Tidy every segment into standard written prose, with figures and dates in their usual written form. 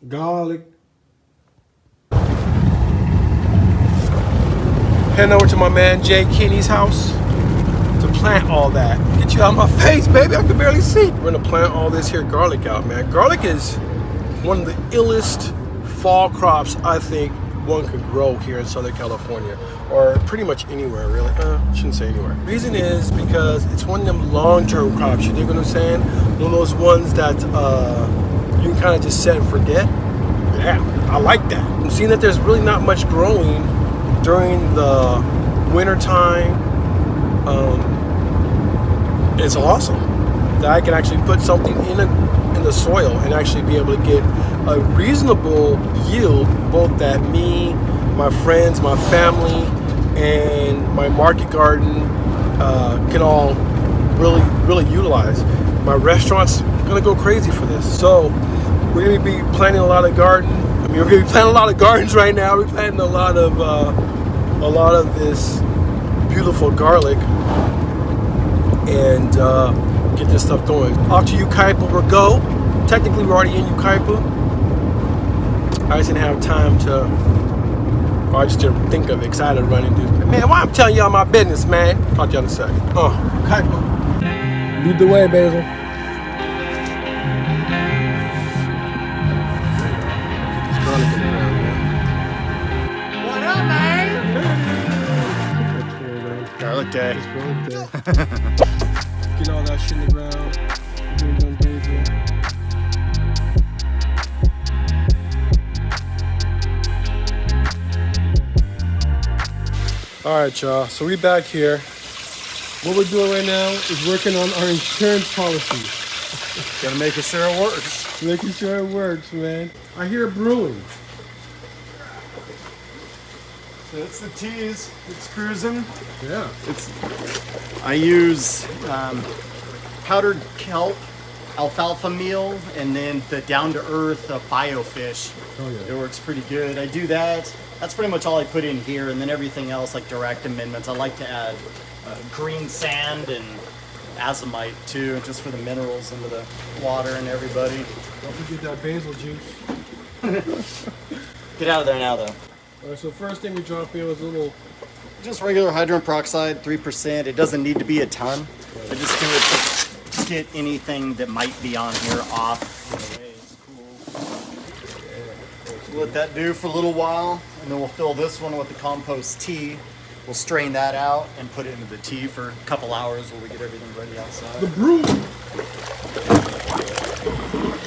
garlic. Heading over to my man Jay Kinney's house to plant all that. Get you out of my face, baby. I can barely see. We're gonna plant all this here garlic out, man. Garlic is one of the illest fall crops I think one could grow here in Southern California, or pretty much anywhere, really. Shouldn't say anywhere. Reason is because it's one of them long-term crops. You dig what I'm saying? One of those ones that you can kind of just set and forget. Yeah, I like that. I'm seeing that there's really not much growing during the winter time. It's awesome that I can actually put something in the soil and actually be able to get a reasonable yield, both that me, my friends, my family, and my market garden can all really utilize. My restaurant's gonna go crazy for this. So we're gonna be planting a lot of we're gonna be planting a lot of gardens right now. We're planting a lot of this beautiful garlic and get this stuff going. Off to Yucaipa we'll go. Technically we're already in Yucaipa. I just didn't have time to, I just didn't think of excited running dudes. Man, why I'm telling y'all my business, man? Talk to y'all in a second. Yucaipa. Lead the way, Basil. Garlic day. Get all that shit in the ground. All right, y'all. So we back here. What we're doing right now is working on our insurance policy. Gotta make sure it works. Making sure it works, man. I hear it brewing. So it's the teas. It's cruising. Yeah. I use powdered kelp, alfalfa meal, and then the down-to-earth biofish. Oh yeah. It works pretty good. I do that. That's pretty much all I put in here, and then everything else like direct amendments. I like to add green sand and azomite too, just for the minerals into the water and everybody. Don't forget that basil juice. Get out of there now, though. All right, so first thing we drop in was a little. Just regular hydrogen peroxide, 3%. It doesn't need to be a ton. I just do it to get anything that might be on here off. It's cool. We'll let that do for a little while, and then we'll fill this one with the compost tea. We'll strain that out and put it into the tea for a couple hours while we get everything ready outside. The brew.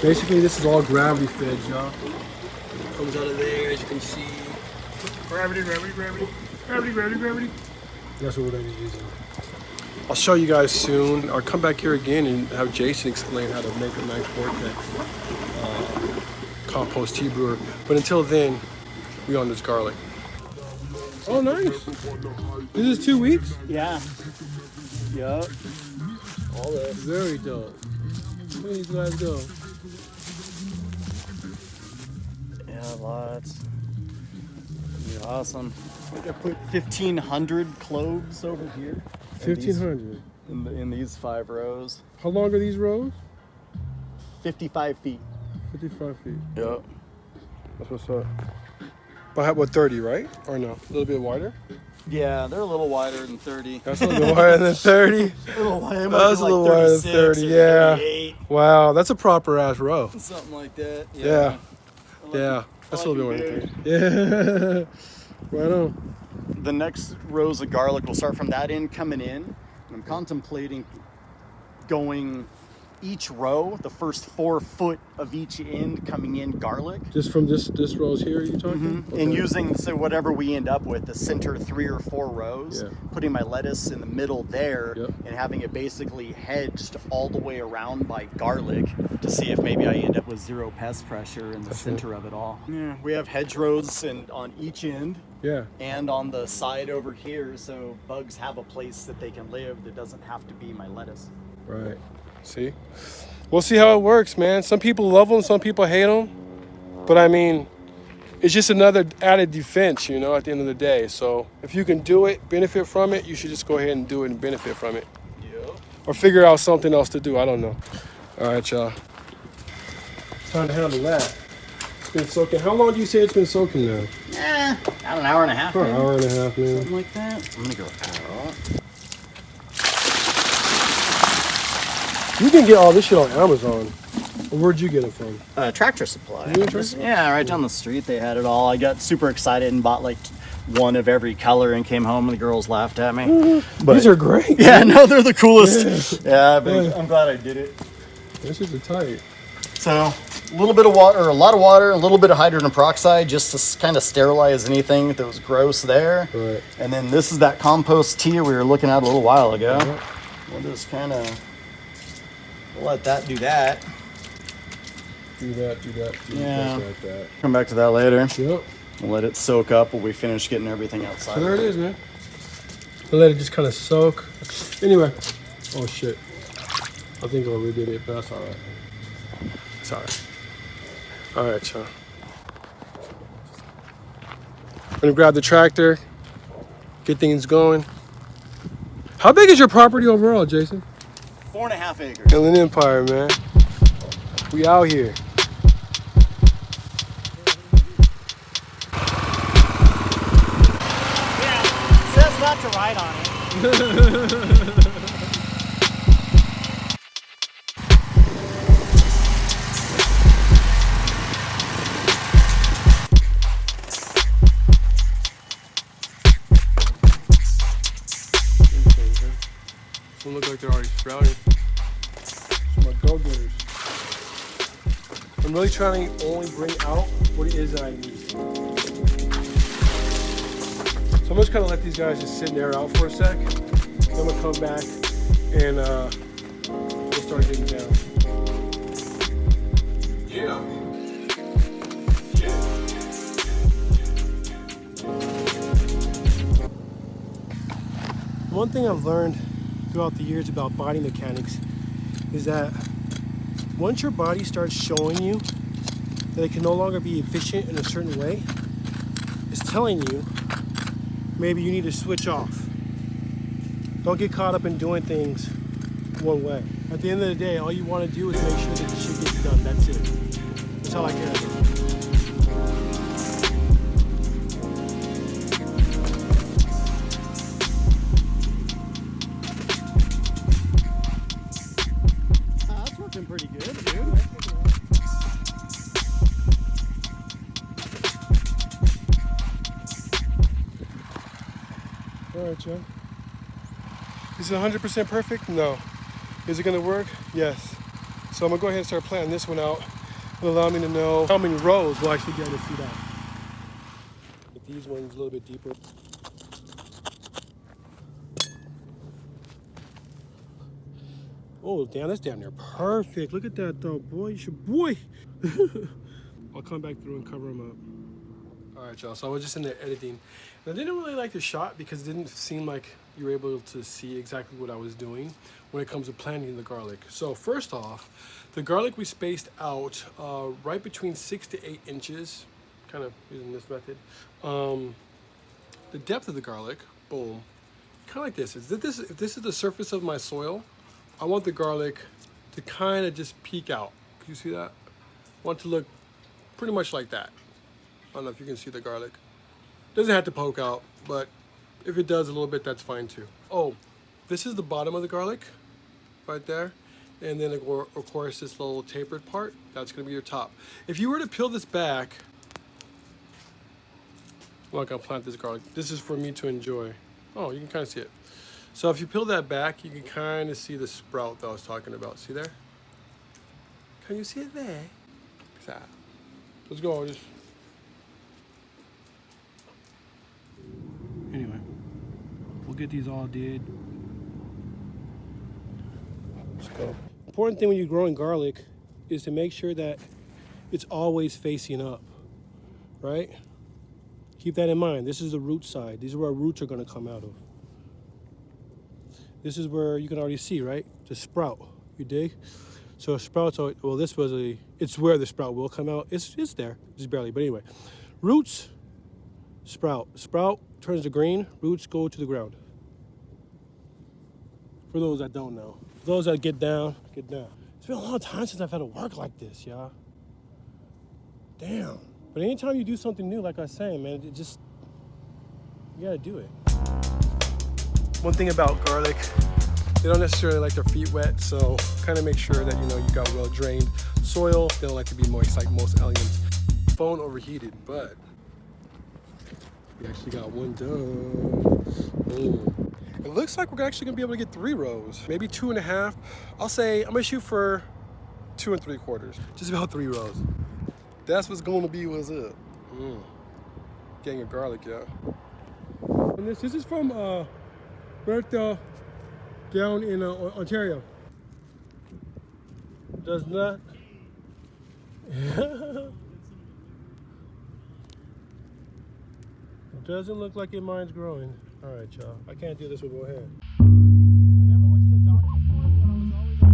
Basically, this is all gravity fed, y'all. Comes out of there, as you can see. Gravity. That's what we're gonna be using. I'll show you guys soon. I'll come back here again and have Jason explain how to make a nice vortex compost tea brewer. But until then, we on this garlic. Oh, nice. This is 2 weeks? Yeah. Yup. All this. Very dope. Where do these guys go? Yeah, lots. Yeah, awesome. I put 1,500 cloves over here. 1,500? In these 5 rows. How long are these rows? 55 feet. 55 feet. Yep. That's what's up. But what, 30, right? Or no? A little bit wider? Yeah, they're a little wider than 30. That's a little bit wider than 30? A little wider. That's a little wider than 30, yeah. 38. Wow, that's a proper ass row. Something like that. Yeah. Yeah. That's a little bit wider than 30. Yeah. Right on. The next rows of garlic will start from that end coming in. And I'm contemplating going each row, the first 4 foot of each end coming in garlic. Just from this rows here you're talking? Mm-hmm. Okay. And using, so whatever we end up with, the center 3 or 4 rows, putting my lettuce in the middle there, and having it basically hedged all the way around by garlic to see if maybe I end up with 0 pest pressure in the center of it all. Yeah, we have hedgerows and on each end. Yeah. And on the side over here, so bugs have a place that they can live that doesn't have to be my lettuce. Right. See? We'll see how it works, man. Some people love them, some people hate them. But I mean, it's just another added defense, you know, at the end of the day. So if you can do it, benefit from it, you should just go ahead and do it and benefit from it. Yep. Or figure out something else to do. I don't know. All right, y'all. Time to handle that. been soaking. How long do you say it's been soaking now? About an hour and a half. About an hour and a half, man. Something like that. I'm gonna go out. You can get all this shit on Amazon. Where'd you get it from? Tractor Supply. Tractor? Yeah, right down the street they had it all. I got super excited and bought like one of every color and came home and the girls laughed at me. But, these are great. Yeah, no, they're the coolest. Yeah, I'm glad I did it. This is tight. So a little bit of water, or a lot of water, a little bit of hydrogen peroxide just to kind of sterilize anything that was gross there. Right. And then this is that compost tea we were looking at a little while ago. We'll just kind of let that do that. Do that. Yeah. Like that. Come back to that later. Yep. We'll let it soak up while we finish getting everything outside. So there it is, man. I'll let it just kind of soak. Anyway. Oh, shit. I think I redid it, but that's all right. It's all right. All right, y'all. I'm gonna grab the tractor, get things going. How big is your property overall, Jason? 4.5 acres. Inland Empire, man. We out here. Yeah, it says not to ride on it. Some look like they're already sprouting. Some are go-getters. I'm really trying to only bring out what it is that I need. So I'm just gonna let these guys just sit in there out for a sec. Then I'm gonna come back and we'll start getting down. Yeah. One thing I've learned throughout the years about body mechanics is that once your body starts showing you that it can no longer be efficient in a certain way, it's telling you maybe you need to switch off. Don't get caught up in doing things one way. At the end of the day, all you want to do is make sure that the shit gets done. That's it. That's all I care about. Pretty good, dude. All right, Joe. Is it 100% perfect? No. Is it going to work? Yes. So I'm going to go ahead and start planting this one out. It'll allow me to know how many rows we'll actually be able to feed out. Get these ones a little bit deeper. Oh, damn, that's damn near perfect. Look at that, though, boy. You should, boy. I'll come back through and cover them up. All right, y'all. So I was just in there editing. And I didn't really like the shot because it didn't seem like you were able to see exactly what I was doing when it comes to planting the garlic. So first off, the garlic we spaced out right between 6 to 8 inches, kind of using this method. The depth of the garlic, boom, kind of like this. If this is the surface of my soil, I want the garlic to kind of just peek out. Can you see that? I want it to look pretty much like that. I don't know if you can see the garlic. Doesn't have to poke out, but if it does a little bit, that's fine too. Oh, this is the bottom of the garlic right there. And then of course this little tapered part, that's gonna be your top. If you were to peel this back, I'm not gonna plant this garlic. This is for me to enjoy. Oh, you can kind of see it. So if you peel that back, you can kind of see the sprout that I was talking about. See there? Can you see it there? Let's go. Just anyway, we'll get these all did. Let's go. Important thing when you're growing garlic is to make sure that it's always facing up, right? Keep that in mind. This is the root side. These are where roots are going to come out of. This is where you can already see, right? The sprout, you dig? So sprouts, well, this was it's where the sprout will come out. It's there, just barely, but anyway. Roots, sprout. Sprout turns to green, roots go to the ground. For those that don't know. For those that get down, get down. It's been a long time since I've had to work like this, y'all. Damn. But anytime you do something new, like I was saying, man, it just, you gotta do it. One thing about garlic, they don't necessarily like their feet wet, so kind of make sure that you got well drained soil. They don't like to be moist like most aliens. Phone overheated, but we actually got one done. It looks like we're actually gonna be able to get 3 rows, maybe 2.5. I'll say I'm gonna shoot for 2 3/4, just about 3 rows. That's what's gonna be what's up. Gang of garlic, yeah. And this is from Bertha down in Ontario. Does not. It doesn't look like your mind's growing. All right, y'all. I can't do this with one hand. I never went to the doctor for it, but I was always on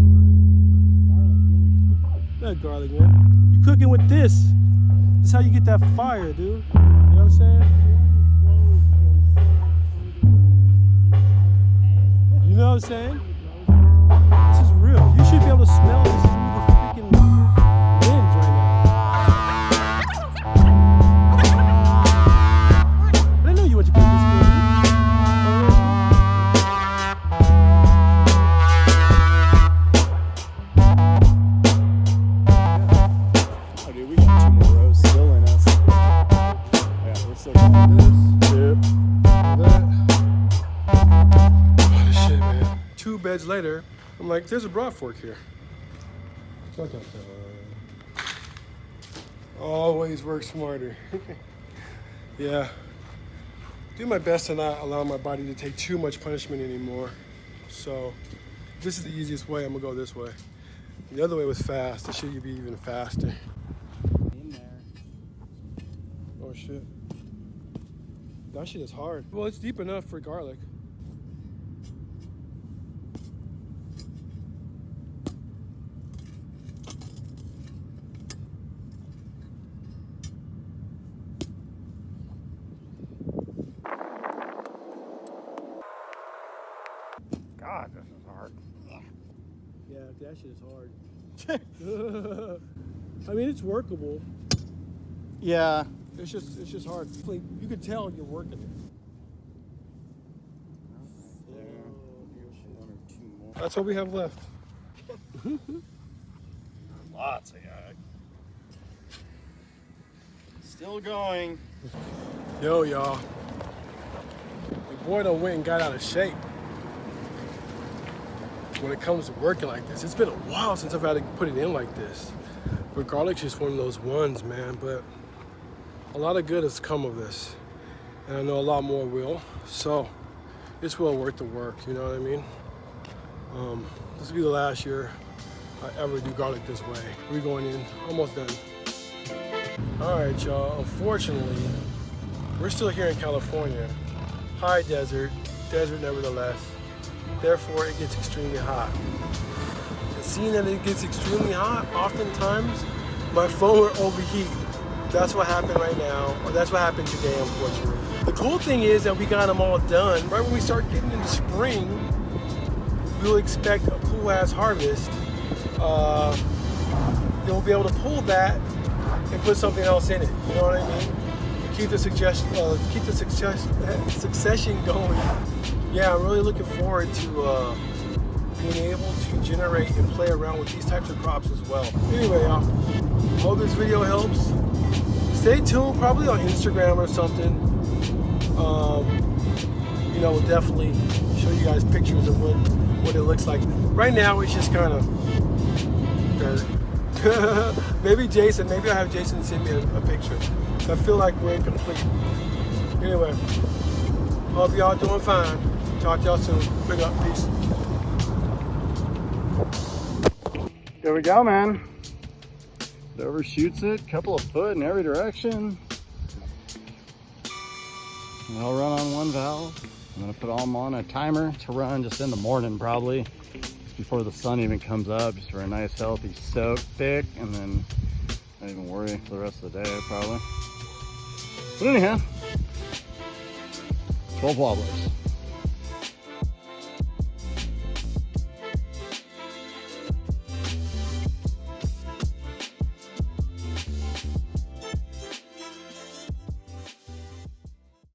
the verge. That garlic, man. You cooking with this. This is how you get that fire, dude. You know what I'm saying? You know what I'm saying? This is real. You should be able to smell this through the freaking winds right now. I didn't know you went to cooking school, dude. Oh, dude, we got 2 more rows still in us. Yeah, we're still going This. Yep. That. Oh, shit, man. 2 beds later, I'm like, there's a broad fork here. Always work smarter. Yeah. Do my best to not allow my body to take too much punishment anymore. So, if this is the easiest way, I'm gonna go this way. The other way was fast. It should be even faster. In there. Oh shit. That shit is hard. Well, it's deep enough for garlic. God, this is hard. Yeah, that shit is hard. I mean, it's workable. Yeah. It's just hard. You could tell you're working it. There. Here's 1 or 2 more. That's what we have left. Lots of yak. Still going. Yo, y'all. Your boy done went and got out of shape. When it comes to working like this, it's been a while since I've had to put it in like this. But garlic's just one of those ones, man. But a lot of good has come of this, and I know a lot more will. So it's well worth the work. You know what I mean? This will be the last year I ever do garlic this way. We're going in almost done. All right, y'all. Unfortunately, we're still here in California. High desert nevertheless. Therefore, it gets extremely hot. And seeing that it gets extremely hot, oftentimes my phone will overheat. That's what happened right now, or that's what happened today, unfortunately. The cool thing is that we got them all done. Right when we start getting into spring, we'll expect a cool-ass harvest. They'll be able to pull that and put something else in it. You know what I mean? Keep the succession going. Yeah, I'm really looking forward to being able to generate and play around with these types of crops as well. Anyway, y'all, hope this video helps. Stay tuned, probably on Instagram or something. We'll definitely show you guys pictures of what it looks like. Right now, it's just kind of dirt. Maybe I'll have Jason send me a picture. I feel like we're incomplete. Anyway, hope y'all doing fine. Talk to y'all soon. Big up. Peace. There we go, man. It overshoots it, couple of foot in every direction. And I'll run on 1 valve. I'm gonna put them on a timer to run just in the morning, probably just before the sun even comes up, just for a nice healthy soak thick, and then not even worry for the rest of the day probably. But anyhow, 12 wobblers.